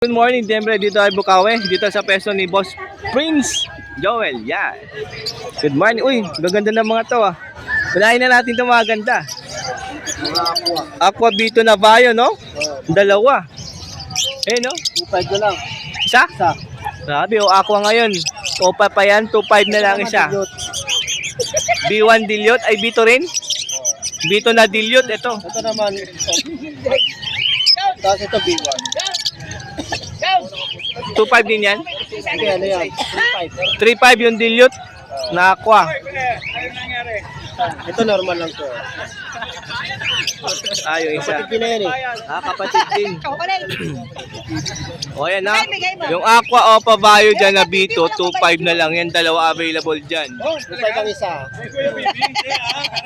Good morning, siyempre dito ay Bukawi, dito sa peso ni Boss Prince Joel, yan. Good morning, uy, gaganda ng mga to ah. Unahin na natin itong mga ganda. Aqua Bito na Bayo, no? Dalawa. Eh, no? 2.5 na lang. Isa? Isa. Sabi, o Aqua ngayon. Opa pa yan, 2.5 na lang isa. B1 Dilute, ay Bito rin? Bito na Dilute, ito. Ito naman. Tapos ito B1. 2.5 din yan? Sige, ano yan? 3.5. 3.5 yung Dilute na Aqua. Ito normal lang to. Ah, yung isa. Kapatid na yan eh. Ah, kapatid din. O yan ha. Yung Aqua Opa Bayo dyan na Bito, 2.5 na lang. Yan, dalawa available dyan. 2.5 ang isa.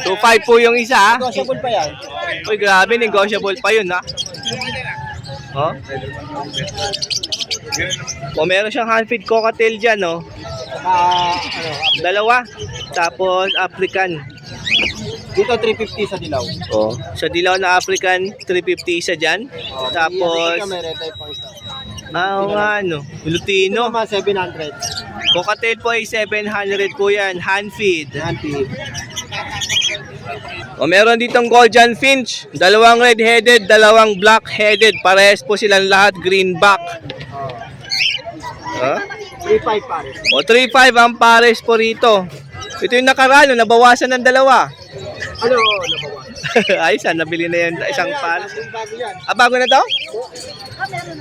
2.5 po yung isa ha. Negotiable pa yan. Uy, grabe, negotiable pa yun ha. Oh. O meron siyang hand-feed cocktail dyan, no? Dalawa. Tapos African. Dito 350 sa dilaw. Oh, sa dilaw na African, 350 isa dyan. Tapos, May red pang isa. oo nga, no? Lutino. Ito naman 700. Cocktail po ay 700 po yan. Hand-feed. Anti. O meron ditong Golden Finch. Dalawang red-headed, dalawang black-headed. Parehas po silang lahat green back. Huh? 3.5 pares. O 3.5 ang pares po rito. Ito yung nakaraan, nabawasan ng dalawa. Ano? Nabawasan. Ayos, nabili na yan isang pares. Bago yan. Ah, bago na to?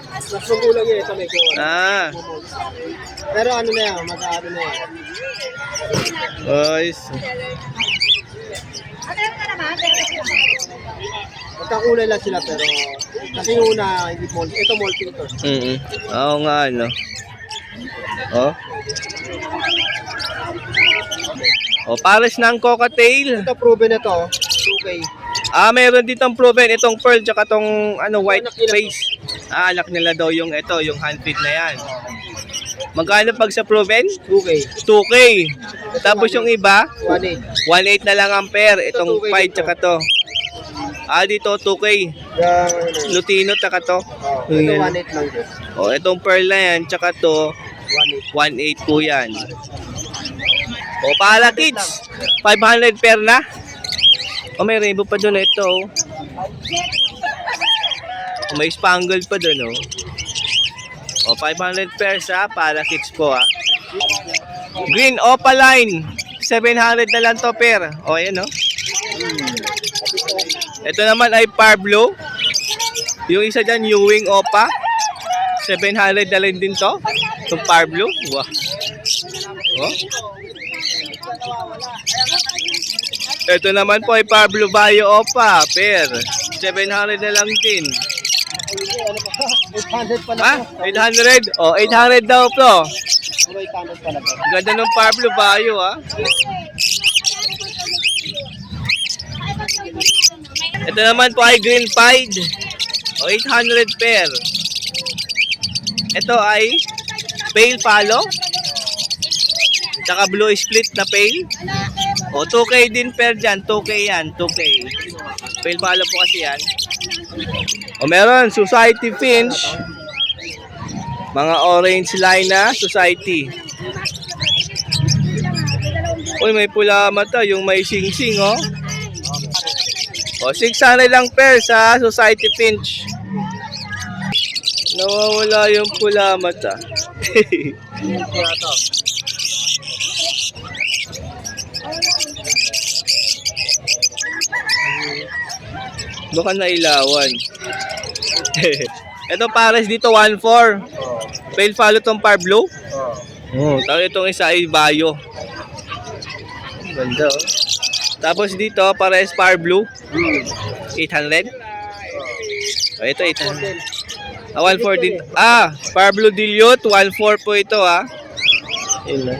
Mas magulang yan. Ito medyo. Ah, Pero ano na yan? Mag-aano na yan. ayos. Magkakulay lang sila pero kasi yung una hindi molting. Ito molting to. Oo nga, no. Oh. O, pares ng cocktail. Ito proven na to. 2K. Ah, meron ditong proven itong pearl tsaka tong white face. Ah, anak nila daw yung ito, yung handfeed na yan. Magkano pag sa proven? 2K. 2K. Tapos yung iba, 1.8. 1.8 na lang ang pair. Itong 5 tsaka to. Ah, dito 2K. Lutino tsaka to. Ito 1.8 lang din. O, itong pearl na yan tsaka to, 1.8. 1.8 po yan. O, pala kids, 500 pair na. O, may rainbow pa doon ito. O, may spangled pa doon, oh. O, 500 pairs ha, para kids po ha. Green Opaline, 700 na lang to pair. O, ayan oh. Ito naman ay Parblo. Yung isa dyan, Ewing Opa. 700 na lang din to. Itong Parblo. Wow. Oh. Ito naman po ay Pablo Bayo Opa, pair. 700 na lang din. 800 pala Ah, to. 800? Oh, 800 daw po. Puro 800 pala to. Ganda ng Pablo Bayo, ah. Ito naman po ay Green Pied. O, 800 pair. Ito ay Pale Palo. Tsaka Blue Split na Pale. O, 2K din pair dyan. 2K yan, 2K. Pale Palo po kasi yan. O, meron Society Finch. Mga orange line na Society. Uy, may pula mata. Yung may sing-sing, oh. O, 600 lang pair sa Society Finch. Nawawala yung pula mata. Baka nailawan. Ito pares dito 1.4. Pale follow tong Parblo. Tapos itong isa ay Bayo. Ganda, oh. Tapos dito pares Parblo. 800. Oh, ito 800. 1.4 din. Ah, Parblo Dilute 1.4 po ito ah. Yun.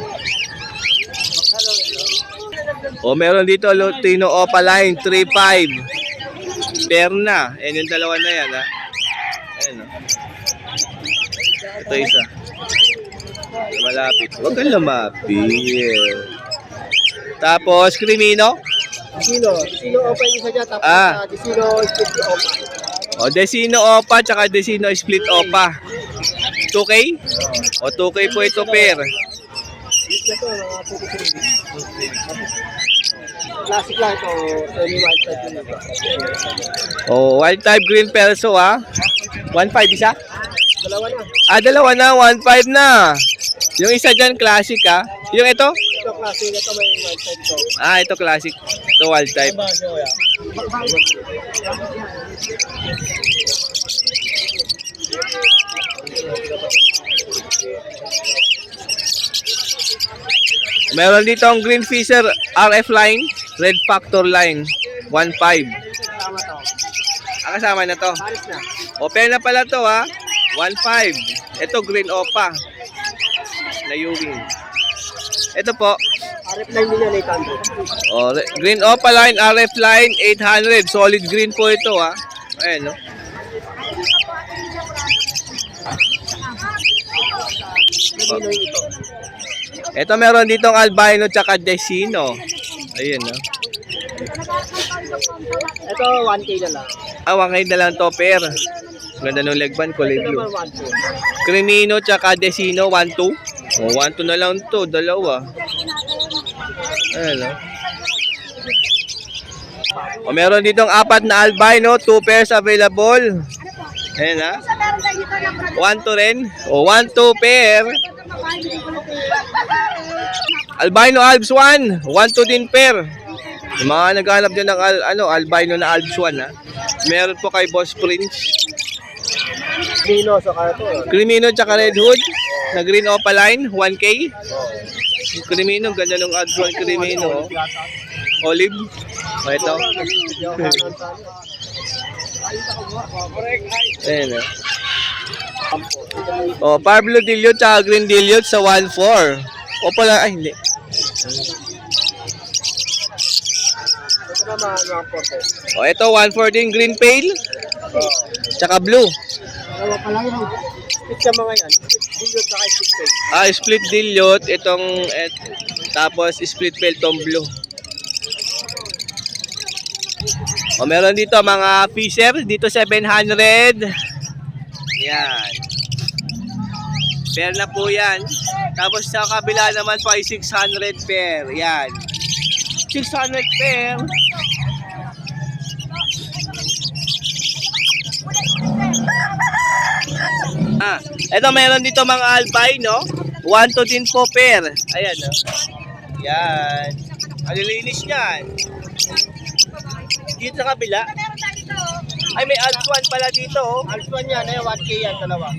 O meron dito Lutino Opaline 3.5. Pair na. Ayan yung dalawa na yan ha. Ayan o. Ito isa. Malapit. Huwag kang lumapit. Tapos Crimino. Sino open isa dyan, tapos Ah. Sino split open. O, Desino Opa, tsaka Desino Split Opa. 2K? O 2K po ito pair. Ito, mga 2 Classic lang ito, semi-wild type yun ito. O wild type green perso ha. 1.5 isa? Dalawa na. Dalawa na, 1.5 na. Yung isa dyan, classic ha. Yung ito? Ito classic, ito may wild type ito. Ito classic. Ito wild type. Ba, siya, kuya? Meron dito ang Green Fisher RF line, Red Factor line, 1.5. Tama to. Kasama na to. Paris na. Pair na pala to ha, 1.5. Ito Green Opa na Ewing. Ito po, RF line din yan, 800. Green Opa line, RF line, 800. Solid green po ito ha. Ayan no. Nagino yung ito. Ito meron ditong albino tsaka desino. Ayun no. Ito, 1K na lang. 1K na lang to pair. Ganda ng leg band, kulay Ito blue. naman 1K. Crimino tsaka desino, 1.2. 1.2 na lang to, dalawa. Ayan no. Meron ditong 4 na albino, 2 pairs available. Ayan ha. 1.2 rin. 1.2 pair. Albino Albs 1, 1.2 din pair. Yung mga naghanap dyan ng albino na Albs 1 ha. Meron po kay Boss Prince. Dino, so kaya ito. Crimino tsaka Red Hood na Green Opaline, 1K. Crimino, ganda ng Albs 1 Crimino. Olive. Ito. Ayan Pablo Dilliot tsaka Green Dilliot sa 1.4. Pala, hindi. Ito naman, mga porte. Ito 1.4 din, green pale. Tsaka blue. Dalawa pa lang yun. Split sa mga yan. Split saka split pale. Split Dilliot. Tapos split pale tong blue. Meron dito mga Fisher. Dito 700. Yan. Pair na po yan. Tapos sa kabila naman po ay 600 pair. Yan. 600 pair. Ito meron dito mga albino. 1.2 din po pair. Ayan o. Yan. Ang linis yan. Dito sa kabila. Ay may Alps 1 pala dito oh. Alps 1 yan, 1K yan, dalawa.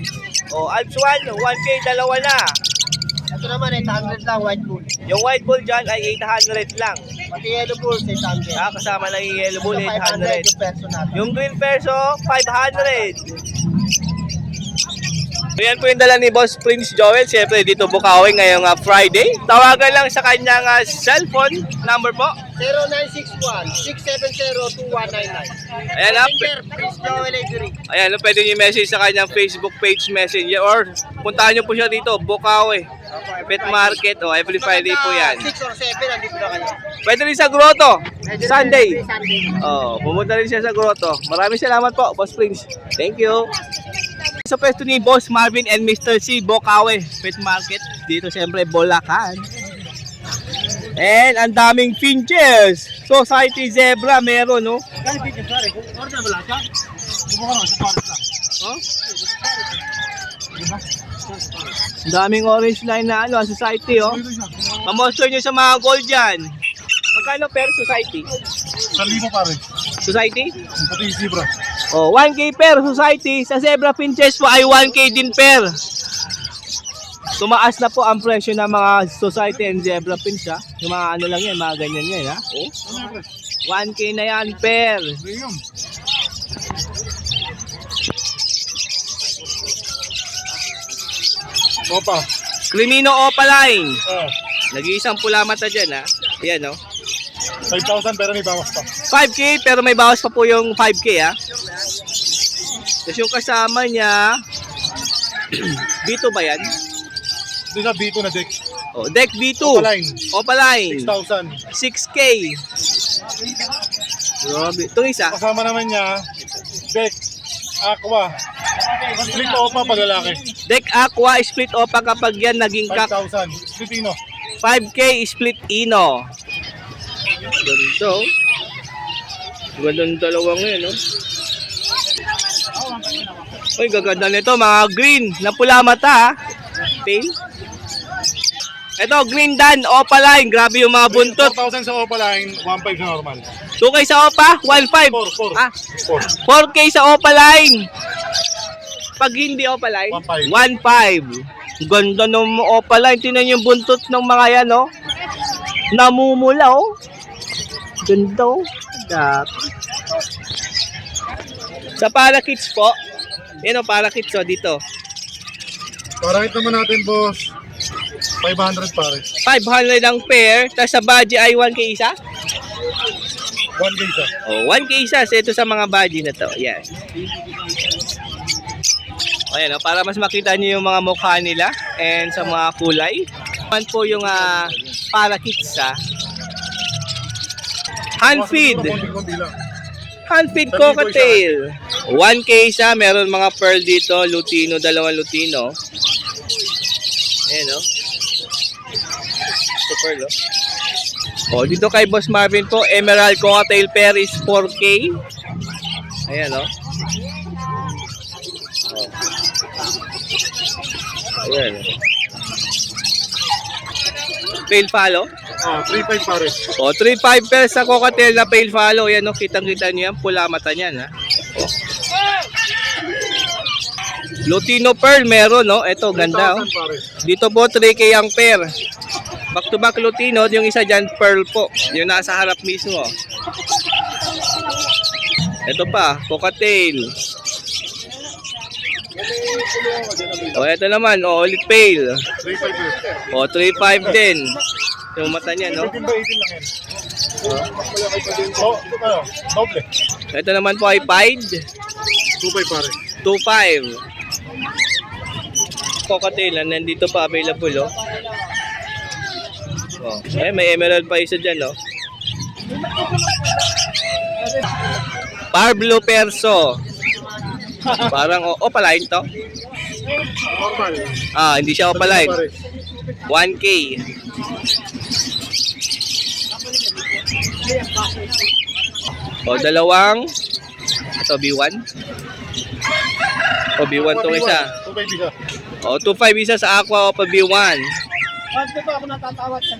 Alps 1, 1K, dalawa na. Ito naman, 800 lang, white bull. Yung white bull dyan ay 800 lang. Pati yellow bull, 800. Kasama lang yung yellow bull, 800. Yung perso natin. Yung green perso, 500. So yan po yung dala ni Boss Prince Joel. Siyempre dito Bukawi ngayong Friday. Tawagan lang sa kanyang cellphone number po. 0961-670-2199. Ayan Prince Joel Avery. Ayan, pwede nyo message sa kanyang Facebook page messenger or puntahan nyo po siya dito, Bukawi. Pet Market, every Friday po yan. 6 or 7, nandito na kayo. Pwede rin sa Grotto, Sunday. Sunday. Pumunta rin siya sa Grotto. Maraming salamat po, Boss Prince. Thank you. Sa pwesto ni Boss Marvin and Mr. C, Bukawi Pet Market. Dito siyempre, Bulacan. And ang daming finches. Society Zebra meron, no? Kaya pinches, pare. Order ba lahat yan? Bumukha naman sa pares lang. Ang daming orange line na society, Mamonster nyo sa mga gold dyan. Magkano per society? 1,000 pare. Society? Pati zebra. 1K per society. Sa zebra pinches po ay 1K din per. Tumaas na po ang presyo ng mga society and zebra pins, ha? Yung mga lang yan, mga ganyan yan, ha? 1K na yan per. Opa. Crimino Opaline. Nag-iisang pula mata dyan, ha? Ayan, 5,000 pero may bawas pa. 5K pero may bawas pa po yung 5K, ha? Tapos yung kasama niya, B2 ba yan? Ito sa B2 na deck. Deck B2. Opaline. 6,000. 6K. Grabe. Itong isa. Kasama naman niya, deck, aqua. Split opa pag lalaki. Deck Aqua, split Opa kapag yan naging 5,000. Filipino. 5K split Ino. Ganito. Gandang dalawang yun, no? Uy, gaganda nito, mga green na pula mata, ha? Pale. Ito, green dan, Opaline. Grabe yung mga buntot. 4,000 sa Opaline, 1,500 sa normal. 2K sa Opa, 1.5. 4. Ah, 4. 4K sa Opaline. Pag hindi Opaline, 1.5. Ganda ng Opaline. Tingnan yung buntot ng mga yan, no? Namumula, oh. Ganda, oh. Sa Parakits po, yan o, Parakits, oh, dito. Para hit naman natin, boss. 500 pare. 500 ang pair, tapos sa budgie ay 1K isa? 1K isa. Oh, 1K isa. So, ito sa mga budgie na to. Yan. Ayan, oh, para mas makita niyo yung mga mukha nila and sa mga kulay. Yan po yung Parakits, ha. Handfeed. Konti-konti lang. Handfeed cocktail. 1K isa. Meron mga pearl dito. Lutino, dalawang Lutino. Ayan, no? Super, no? O, dito kay Boss Marvin po, Emerald cocktail pair is 4K. Ayan, no? O. Ayan. Pale follow. 3,500 pare. O, 3.5 pesos sa cocktail na pale follow. Yan, no? Kitang-kita niyo yan. Pula mata niyan, ha? O. Lutino pearl meron, no? Ito, ganda, oh. 3,000 pare. Dito po, 3K ang pair. Back to back Lutino, yung isa dyan, pearl po. Yung nasa harap mismo. Ito pa, cocktail. O, ito naman, o, ulit pale. 3,500. O, 3.5 din. Yung mata niya, no? 15 ba 18 lang yan? Oh, ito kayo. Doble. Ito naman po ay pied. 2,500 pare. 2.5. Cocktail, nandito pa available, oh. Oh, ay, may emerald pa isa dyan, oh. Pablo Perso. Parang, opaline to? Normal. Ah, hindi siya opaline. Pare. 1K. O, dalawang. Ito, B1. O, B1 tong isa. 2,500 isa. O, 2.5 isa sa Aqua o pa B1. Bakit ba ako natatawad sa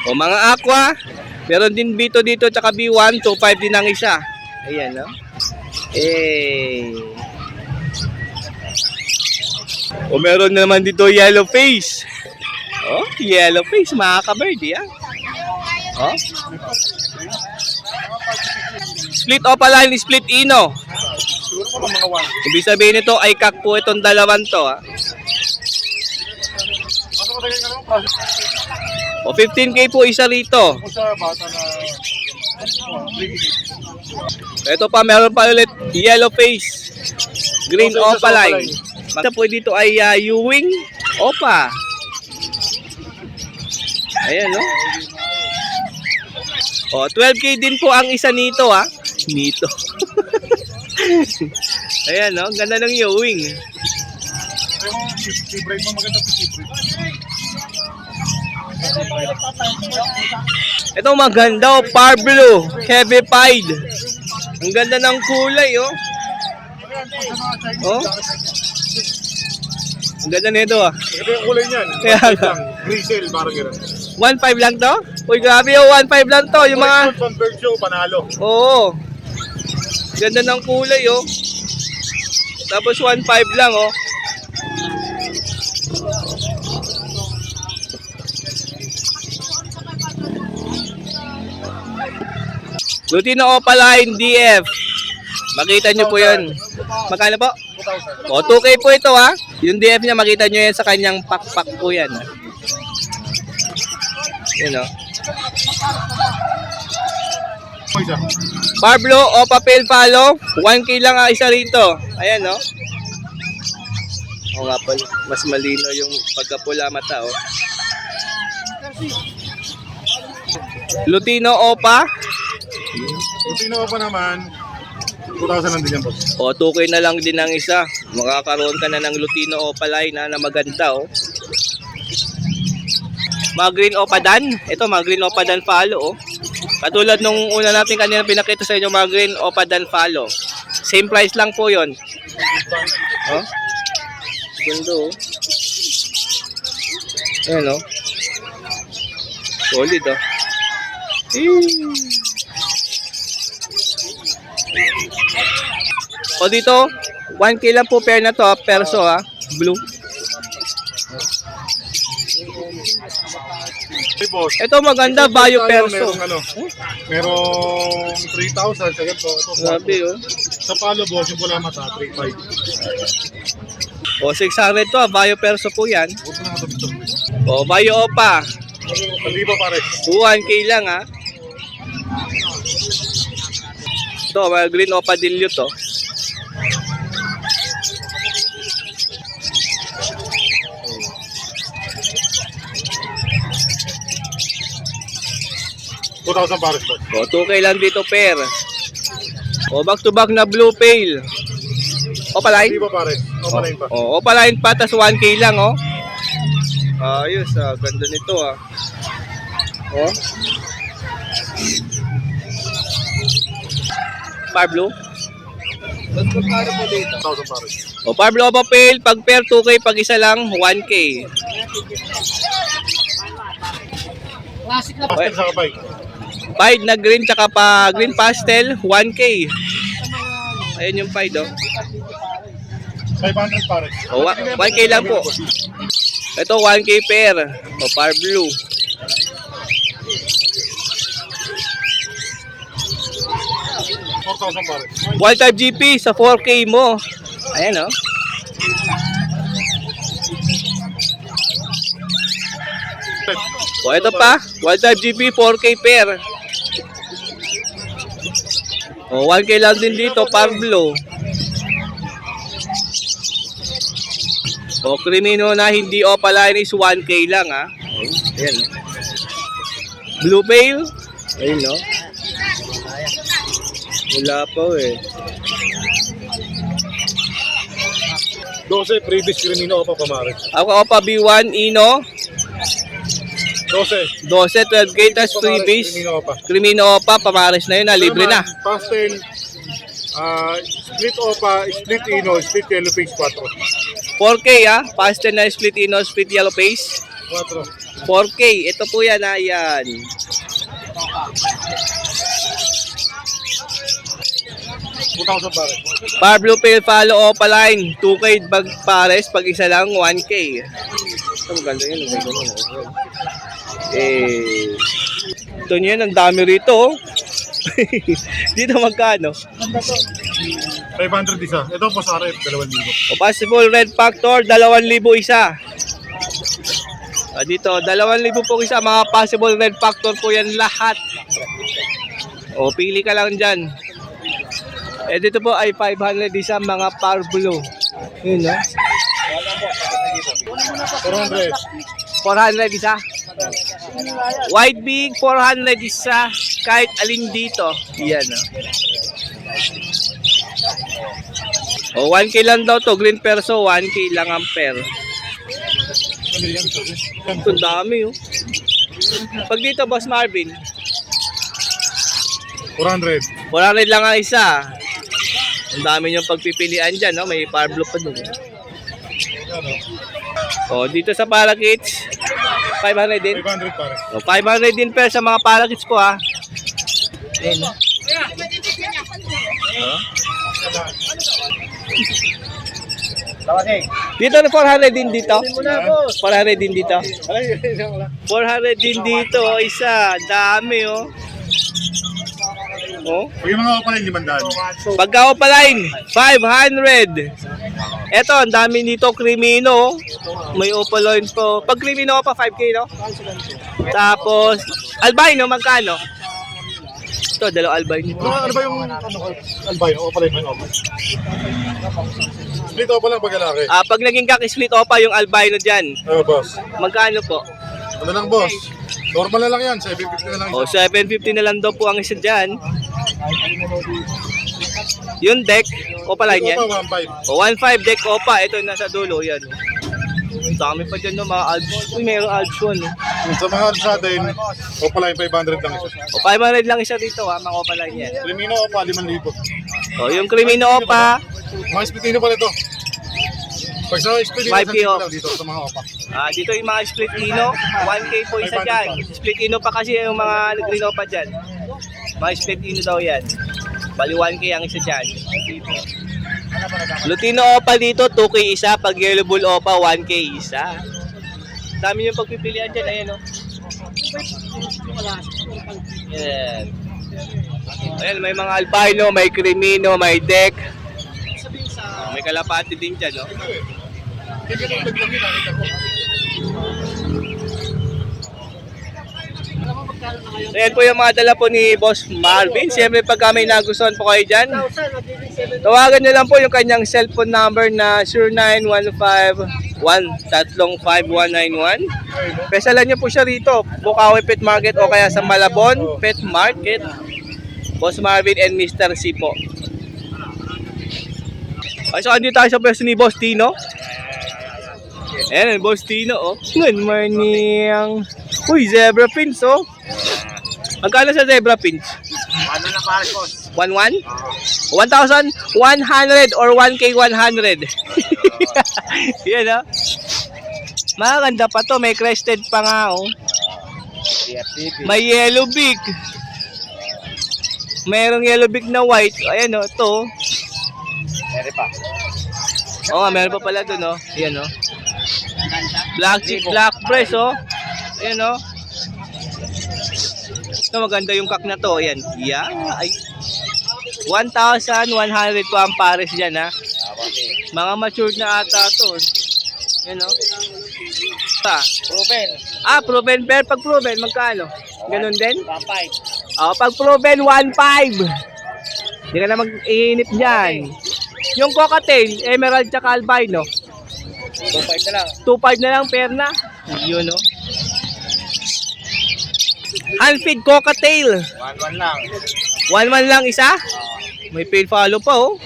O, mga Aqua. Meron din B2 dito tsaka B1. 2.5 din ang isa. Ayan, no? Eh. O, meron naman dito yellow face. Oh, yellow face. Mga ka-birdie, ah. Oh. Split Opaline, split Ino. Siguro po ng mga 1. Ibig sabihin nito ay kak po itong dalawan to, ha. Ano ko tayo ng process? O 15K po isa rito. Kung sa bata na 3 Ito pa, meron pa ulit yellow face. Green Okay, sa Opaline. Opaline. Ito po dito ay Ewing Opa. Ayan, no? O, 12K din po ang isa nito, ha. Nito. Ayan, no? Ganda ng Ewing. Pero si Brave mo maganda po si Brave. Ito maganda, oh, Pablo. Heavy pied. Ang ganda ng kulay, oh. Oh. Ang ganda nito, ah. Ito yung kulay niyan. Kaya nga. Grisel, parang gano'n. 1.5 lang to? Uy, grabe, oh. 1.5 lang to. Yung mga... From bird show, panalo. Oo. Ganda ng kulay, oh. Tapos 1.5 lang, oh. Lutino Opaline DF. Makita nyo po yun. Magkano po? 2,000. O, 2K po ito, ha. Yung DF niya, makita nyo yan sa kanyang pakpak po yan. Ha? Yun, o. Isa. Pablo o papel palo, 1K lang ang isa rito. Ayan, no? O nga pala, mas malino yung pagkapula mata, oh. Lutino Opa. Kung sino pa naman, 2,000 lang din yan, boss. O, 2K na lang din ang isa. Makakaroon ka na ng Lutino Opaline na maganda, oh. Mga green opadan. Ito, mga green opadan follow, oh. Katulad nung una natin kanina pinakita sa inyo, mga green opadan follow. Same price lang po yon. Oh. Ganda, oh. Ayan, oh. Solid, oh. O dito, 1K lang po pair na to, perso, ha. Blue. Hey, boss. Ito maganda, Bayo Perso. Merong 3,000 sa ganito. Grabe, oh. Sa palo, boss, yung pula mata, 3,500. O, 600 to, Bayo Perso po yan. Huwag na nga ito. O, Bayo Opa. Hindi ba pare? 1K lang, ha. Ito, mga green Opadillo to. $2,000 pares, boss. O, 2K lang dito pair. O, back to back na blue pail. Opaline? Hindi ba pare? Opaline pa. O, Opaline pa, tas 1K lang, oh. Ayos, ah. Ganda nito, ah. O. Par blue? 2,000 pares. O, par blue pa pail. Pag pair, 2K. Pag isa lang, 1K. Pastel sa kabay. Pied na green, tsaka pa green pastel, 1K. Ayun yung pied, oh. 500 pares. O, 1K lang po. Ito, 1K pair. O, par blue. $4,000 pares. Wild type GP sa 4K mo. Ayan, oh. O, ito pa. Wild type GP 4K pair. O, 1K lang din dito, par blue. O, Crimino na hindi Opaline is 1K lang, ha. Ayan, oh. Blue pail. Ayun, no. Wala pa, eh. 12, previous Crimino pa pamares. Ako pa B1 Ino. 12. 12, 12K, tas freebies. Crimino pa. Crimino pa, pamares na yun, libre na. Pastel, split opa, split ino, split yellow face 4. 4K, ha. Pastel na split ino, split yellow face. 4. 4K. Ito po yan, ha. Yan. 2,000 pares. Par blue pail follow Opaline. 2K bag pares. Pag isa lang, 1K. Ito, maganda yun. Ito nyo yan. Ang dami rito, oh. Dito magkano? 500 isa. Ito po sa RF, 2,000. O, possible red factor, 2,000 isa. Dito, 2,000 po isa. Mga possible red factor po yan lahat. O, pili ka lang dyan. Dito po ay 500 isa mga par blue. Yun, no? 400. 400 isa. White big, 400 isa. Kahit alin dito. Yan, no? O, 1K lang daw to. Green perso, 1K lang ang pair. Ito dami, oh. Pag dito, Boss Marvin, 400. 400 lang ang isa. Ang dami niyong pagpipilian dyan, no? May par blue pa dun. O, dito sa Parakits, 500 din. 500 pares. O, 500 din pair sa mga Parakits ko, ha. Ayan, no? Dito na 400 din dito. 400 din dito. 400 din dito, oh, isa. Dami, oh. Oh. Pag yung mga opaline, 500. Pagka Opaline, 500. Eto, ang dami nito, Crimino. May Opaline po. Pag Crimino pa, 5K, no? Tapos, Albino, magkano? Ito, dalawang Albino. Ano ba yung albino? Opaline ba yung opa? Split opa lang pag lalaki. Pag naging kaki-split Opa yung Albino dyan, Ano, boss? magkano po? Ano lang, boss? Normal na lang yan. 750 na lang O, isa. 750 na lang daw po ang isa dyan. Yung deck, Opa line yan. Opa, 1.5. O, 1.5 deck Opa. Ito yung nasa dulo, yan. Dami pa dyan no, mga Alps. Uy, mayroong Alps 1. Sa mga Alps natin, Opa line 500 lang isa. O, 500 lang isa dito ha, mga Opa line yan. Crimino Opa, 5,000. O, yung Crimino Opa, Mga splitino pala ito. Pag sa splitino, 5K lang dito sa mga Opa. dito yung mga split ino, 1K po isa dyan. Split ino pa kasi yung mga green Opa dyan. Mga split ino daw yan. Bali 1K ang isa dyan. Lutino Opa dito, 2K isa. Pag Yellow Bull Opa, 1K isa. Dami yung pagpipilian dyan, ayan o. Ayan. Ayan, may mga albino, may crimino, may deck. May kalapati din dyan, no? Ayan po yung mga dala po ni Boss Marvin. Siyempre pagka may nagustuhan po kayo dyan, tawagan nyo lang po yung kanyang cellphone number na 0915-135-191. Pesalan nyo po siya rito, Bukawi Pet Market o kaya sa Malabon Pet Market. Boss Marvin and Mr. C po. Ay, so andito tayo sa pwesto ni Boss Tino. Ayan, Boss Tino, oh. Good morning. Uy, zebra pins, oh. Magkano sa zebra pins? Ano na pare, boss? 1,100 or 1K 100. Yan, oh. Maganda pa to. May crested pa nga, oh. May yellow beak. Merong yellow beak na white. Ayan, oh. Ito, oh. Meron pa. Oo nga, meron pa pala doon, oh. Ayan, oh. Black chick, black press, oh. Ayan, oh. Ito, maganda yung kak na to. Ayan. Yeah. Ay. 1,100 po ang pares dyan, ha. Mga matured na ata to. Ayan, oh. Proven. Proven pair. Pag proven, magkano? Ganun din? 1.5. Pag proven, 1,500. Hindi ka na mag-iinip dyan. Yung cocktail, emerald tsaka albino. 2.5 na lang. 2.5 na lang pair na. Yun, no? Handfeed cocktail. 1.1 lang. 1,100 lang isa? May paid follow pa, oh.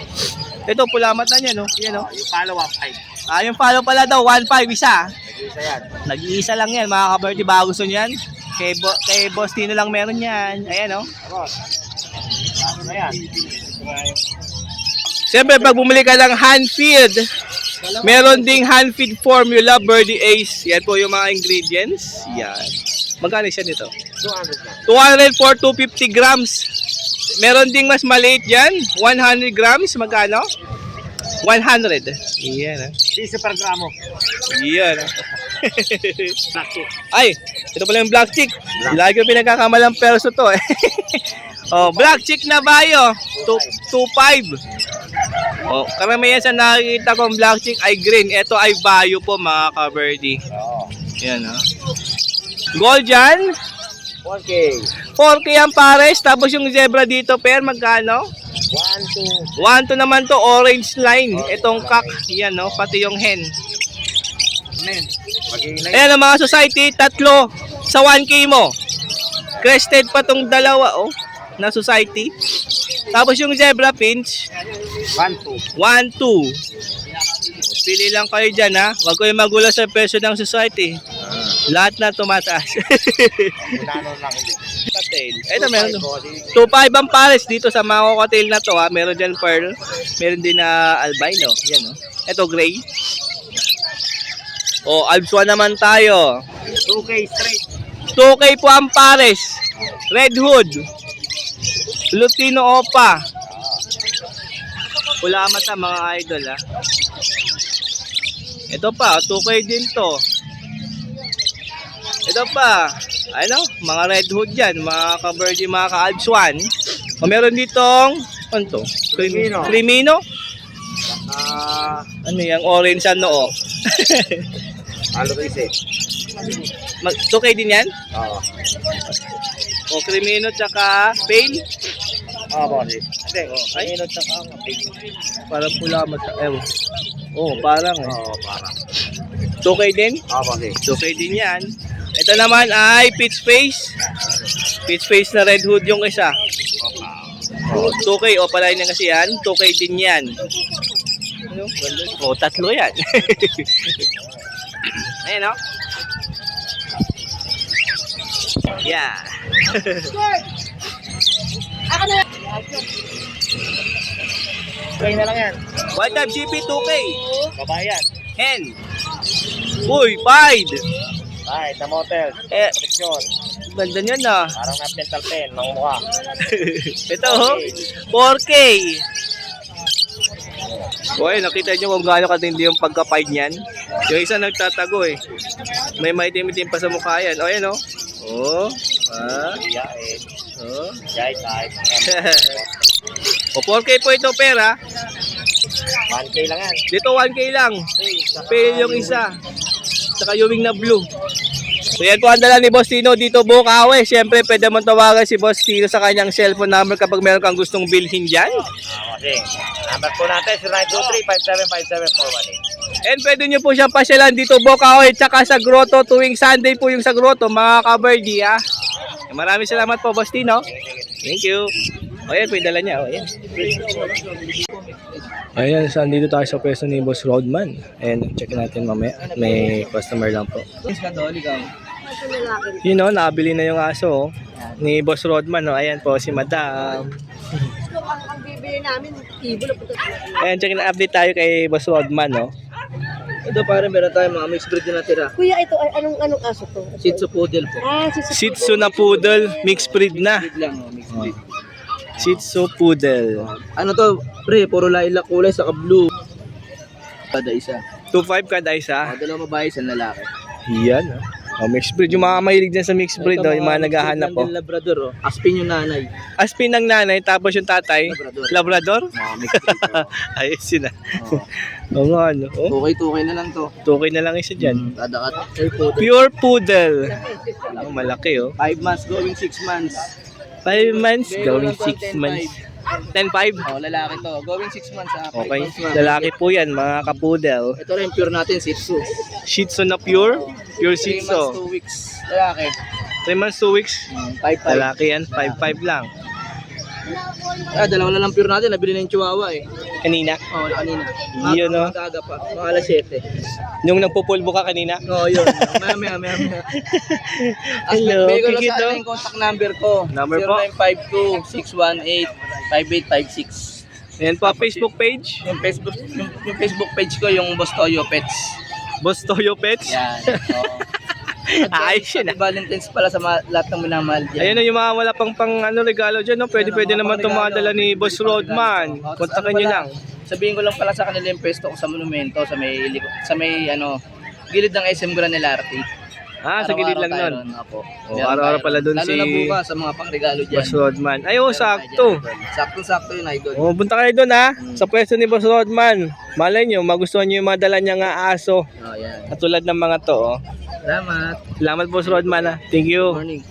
Ito, pulamat na niya, no? Yan, oh. Yung palo 1.5. Yung follow pala daw, 1,500 isa. Nag-isa yan. Nag-iisa lang yan, mga ka-birthday. Baka gusto niyan. Kay Boss Tino lang meron yan. Ayan, oh. Boss. Ano na yan? Siyempre, pag bumili ka ng hand-feed, meron ding hand-feed formula, Birdie Ace. Yan po yung mga ingredients. Yan. Magkano siya nito? 200 lang. 200 for 250 grams. Meron ding mas maliit yan. 100 grams. Magkano? 100. Yan. Piso per gramo. Yan. Black chick. Ay, ito pala yung black chick. Lagi ko pinagkakamalang perso to eh. Black chick na bayo. 2.5. Karamihan sa nakikita kong black chick ay green. Ito ay bayo po mga ka-birdie. Oo. Yan, ha. Gold dyan. 4K. 4K ang pares. Tapos yung zebra dito, pair, magkano? 1, 2. 1 to naman to, orange line. Itong cock, yan, no? Pati yung hen. Men. Ayan ang mga society, tatlo sa 1K mo. Crested pa tong dalawa, oh, na society. Tapos yung zebra pinch, 1, 2. 1, 2. Pili lang kayo dyan, ha. Huwag kayo magulo sa presyo ng society. Lahat na tumataas. Nano lang hindi. Cocktail. Ito meron. 2.5 ang pares dito sa mga cocktail na to, ha. Meron dyan pearl. Meron din na albino. Yan, oh. Ito gray. Alps 1 naman tayo. 2K straight. 2K po ang pares. Red Hood. Lutino Opa. Pula mata mga idol, ha. Ito pa, 2K din to. Ito pa, ano, mga Red Hood yan, mga ka-birdie, mga ka-Alps 1. Meron ditong, ano to? Crimino. Crimino? Ano yung orange ano, oh. Halo kasi. 2K din yan? Oo. Crimino tsaka Pale? Boss. Hindi, Ay, Crimino tsaka pig. parang pula mata. Parang eh. Oo, parang. 2K din? Boss. 2K din yan. Ito naman ay peach face. Peach face na Red Hood yung isa. Oh, 2K, o palain na kasi yan. 2K din yan. Ano? Oh, tatlo yan. Ayan, no? Yeah. Kaya na lang yan. Wild type GP 2K. Babayan. Hen. Uy, Pied. Ay, sa motel. Eh, Proteksyon. ganda niyan na. Parang na-dental pen ng mukha. Ito, oh. 4K. Uy, nakita niyo kung gaano katindi yung pagka-pied niyan. Yung isa nagtatago eh. May maitim-itim pa sa mukha yan. O, yan, oh. Oh. Ah. Yain. Oh. Yay, type. O, 4K po ito, pera. 1K lang yan. Dito, 1K lang. Pili yung isa. Saka yung wing na blue. So yan po ang dala ni Boss Tino dito Bukawi. Siyempre pwede mo tawagan si Boss Tino sa kanyang cellphone number kapag meron kang gustong bilhin dyan. Okay. Number po natin, 0923-5757-418. And pwede nyo po siyang pasyalan dito Bukawi. Tsaka sa Grotto tuwing Sunday po yung sa Grotto mga kabardi ah. Maraming salamat po Boss Tino. Thank you. O yan po yung dala niya. O yan. Ayan, saan dito tayo sa pwesto ni Boss Rodman. And check natin mamaya. May customer lang po. Yun o, nabili na yung aso oh, ni Boss Rodman. Oh. Ayan po si Madam. Ang bibili namin, ibo na po. Ayan, check na update tayo kay Boss Rodman. Oh. Ito parang meron tayo mga mixed breed na natira. Kuya, ito, anong aso to? Shih Tzu Poodle po. Shih Tzu. Shih Tzu na poodle, mixed breed na. Lang, mixed breed. Shih Tzu poodle. Ano to, pre, puro lilac kulay sa blue. Kada isa. 2.5 kada isa. Dalawang babae, isang lalaki. Yan. Oh, mixed breed. Yung mga mahilig dyan sa mixed breed, oh, yung mga naghahanap po. Labrador, oh. Aspin yung nanay. Aspin ng nanay, tapos yung tatay, Labrador. Mga mixed breed. Ayos yun ah. Oo nga, ano. Oh, Tukay na lang to. tukay na lang isa dyan. Dadakat. Air poodle. Pure poodle. Oh, malaki oh. 5 months going 6 months. 5 months, Bigay ko going lang to, 6 months. 10.5. Oh, lalaki to. Going 6 months. Okay, lalaki po yan, mga kapoodle. Ito rin pure natin, Shih Tzu. Shih Tzu na pure, pure 3 Shih months, Tzu. 2 weeks. Lalaki. 3 months, 2 weeks. 5-5. Lalaki yan, 5.5 lang. Dalawa na lang pure natin. Nabili na yung Chihuahua eh. Kanina, Oo, kanina. Yun, no? Maaga pa. Mga alas 7. nung nagpupulbo ka kanina. Oo, yun. Maya. Hello, Bigay ko lang Kikito. sa atin yung contact number ko. Number po? 0952-618-5856. Ayan po, Facebook page. Yung Facebook page ko, yung Boss Toyo Pets. Boss Toyo Pets. Yan. Oo. Ayos yun ah. Valentine's pala sa lahat ng minamahal dyan. Ayun na yung mga wala pang regalo dyan. No? Pwede naman tumadala ni Boss Rodman. Kontakin nyo lang. Sabihin ko lang pala sa kanila yung pwesto ko sa monumento, sa may gilid ng SM Gran LRT. Ah, sa gilid lang nun. Apo. Oh, araw-araw pala dun Lalo si na bukas sa mga pangregalo dyan. Boss Rodman. Ay, oh, sakto. Sakto yun, idol. Oh, punta kayo doon ha. Sa pwesto ni Boss Rodman. Malay nyo, magustuhan nyo yung mga dala niya nga aso. Oh, yan. Katulad ng mga to. Oh. Salamat. Salamat Boss Rodman ha. Thank you. Good morning.